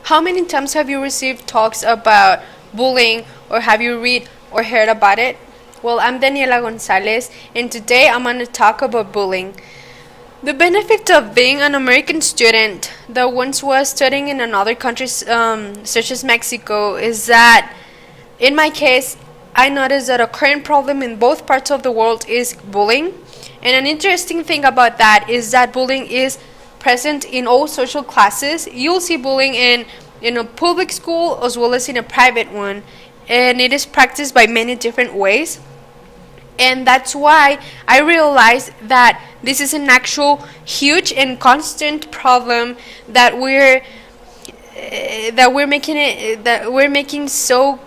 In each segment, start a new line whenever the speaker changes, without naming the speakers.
How many times have you received talks about bullying, or have you read or heard about it? Well, I'm Daniela Gonzalez, and today I'm going to talk about bullying. The benefit of being an American student that once was studying in another country, such as Mexico, is that, in my case, I noticed that a current problem in both parts of the world is bullying. And an interesting thing about that is that bullying is present in all social classes. You'll see bullying in a public school as well as in a private one, and it is practiced by many different ways. And that's why I realized that this is an actual huge and constant problem that we're making so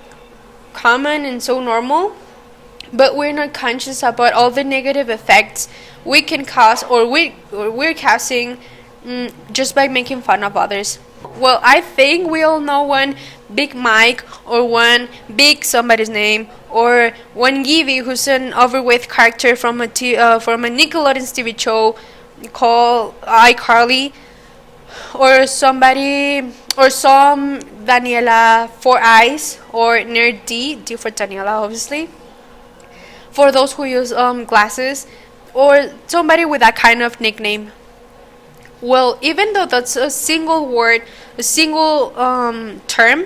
common and so normal, but we're not conscious about all the negative effects we can cause, or we're causing, just by making fun of others. Well, I think we all know one Big Mike, or one Big somebody's name, or one Givy, who's an overweight character from a Nickelodeon TV show called iCarly, or somebody, or some Daniela 4 Eyes, or Nerd D for Daniela, obviously, for those who use glasses, or somebody with that kind of nickname. Well, even though that's a single word, a single term,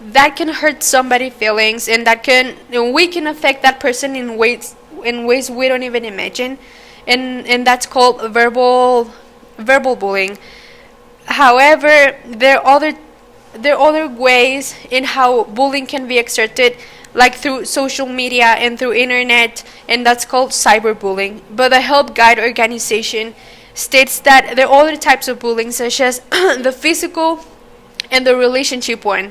that can hurt somebody's feelings, and we can affect that person in ways we don't even imagine, and that's called verbal bullying. However, there are other ways in how bullying can be exerted, like through social media and through internet, and that's called cyberbullying. But the Help Guide organization states that there are other types of bullying, such as the physical and the relationship one.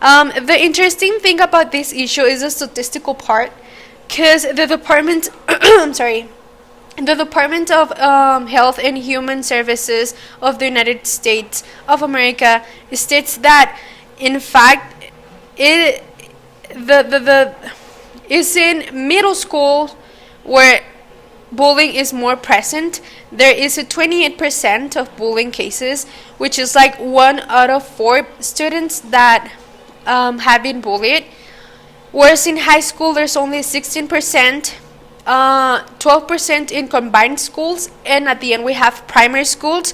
The interesting thing about this issue is the statistical part, because the Department the Department of Health and Human Services of the United States of America states that, in fact, it is in middle school where bullying is more present. There is a 28% of bullying cases, which is like 1 out of 4 students that have been bullied. Whereas in high school, there's only 16%, 12% in combined schools, and at the end we have primary schools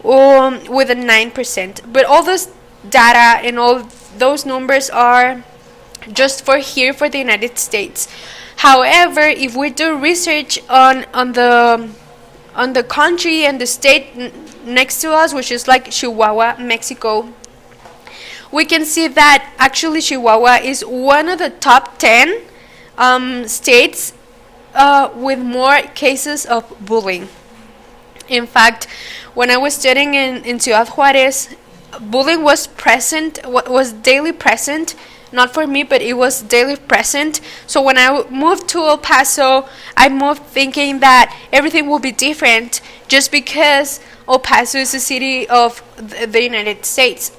with a 9%. But all this data and all those numbers are just for the United States. However, if we do research on the country and the state next to us, which is like Chihuahua, Mexico, we can see that actually Chihuahua is one of the top 10 states with more cases of bullying. In fact, when I was studying in Ciudad Juarez, bullying was daily present. Not for me, but it was daily present. So when I moved to El Paso, I moved thinking that everything will be different, just because El Paso is a city of the United States.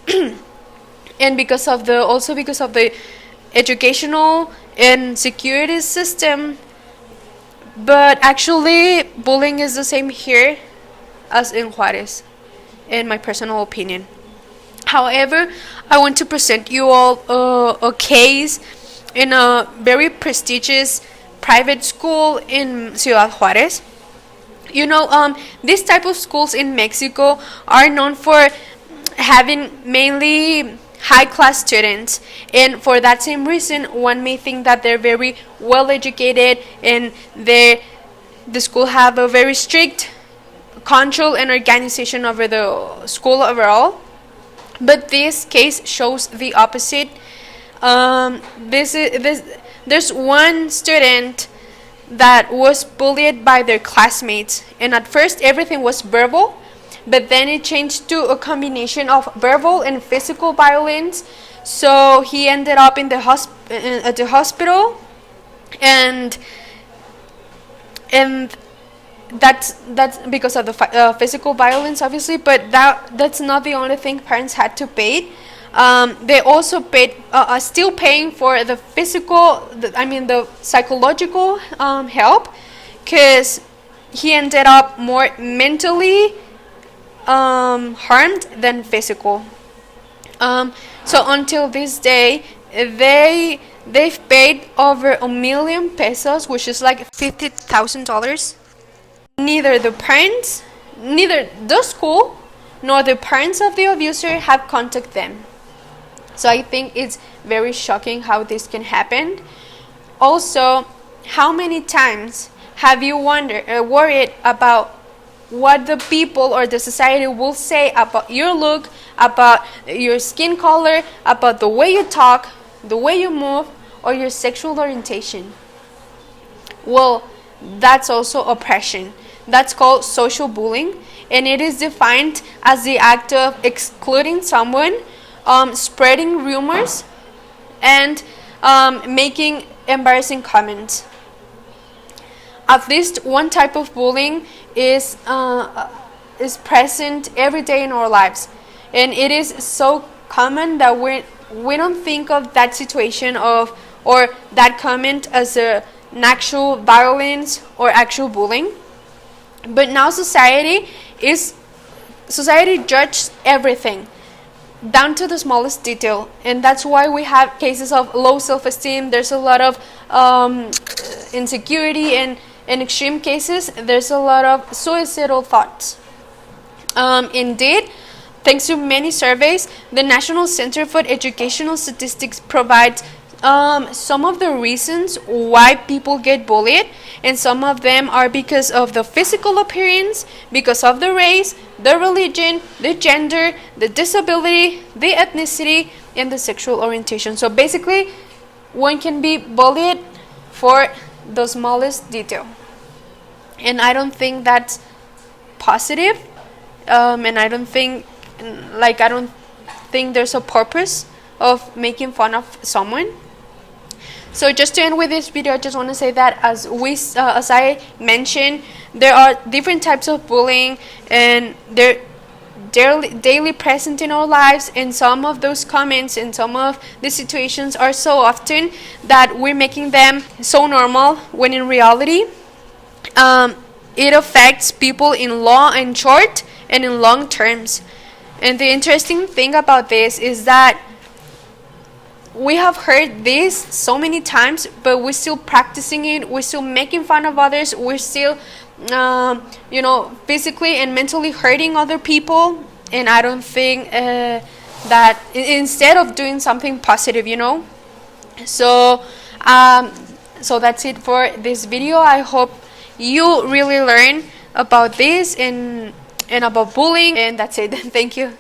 And because of the educational and security system. But actually, bullying is the same here as in Juarez, in my personal opinion. However, I want to present you all a case in a very prestigious private school in Ciudad Juarez. You know, these type of schools in Mexico are known for having mainly high-class students, and for that same reason, one may think that they're very well educated, and the school have a very strict control and organization over the school overall. But this case shows the opposite. There's one student that was bullied by their classmates, and at first everything was verbal, but then it changed to a combination of verbal and physical violence. So he ended up in at the hospital, and that's because of the physical violence, obviously. But that's not the only thing parents had to pay. They also are still paying for the the psychological help, because he ended up more mentally harmed than physical. So until this day, they've paid over 1 million pesos, which is like $50,000. Neither the school nor the parents of the abuser have contacted them. So I think it's very shocking how this can happen. Also, how many times have you worried about what the people or the society will say about your look, about your skin color, about the way you talk, the way you move, or your sexual orientation? Well, that's also oppression. That's called social bullying, and it is defined as the act of excluding someone, spreading rumors, and making embarrassing comments. At least one type of bullying is present every day in our lives, and it is so common that we don't think of that situation or that comment as an actual violence or actual bullying. But now society judges everything down to the smallest detail, and that's why we have cases of low self-esteem. There's a lot of insecurity, and in extreme cases there's a lot of suicidal thoughts. Indeed, thanks to many surveys, the National Center for Educational Statistics provides some of the reasons why people get bullied, and some of them are because of the physical appearance, because of the race, the religion, the gender, the disability, the ethnicity, and the sexual orientation. So basically, one can be bullied for the smallest detail, and I don't think that's positive, and I don't think there's a purpose of making fun of someone. So just to end with this video, I just want to say that as I mentioned, there are different types of bullying, and they're daily present in our lives, and some of those comments and some of the situations are so often that we're making them so normal, when in reality it affects people in long and short and in long terms. And the interesting thing about this is that we have heard this so many times, but we're still practicing it. We're still making fun of others. We're still, physically and mentally hurting other people. And I don't think that instead of doing something positive, So that's it for this video. I hope you really learn about this and about bullying. And that's it. Thank you.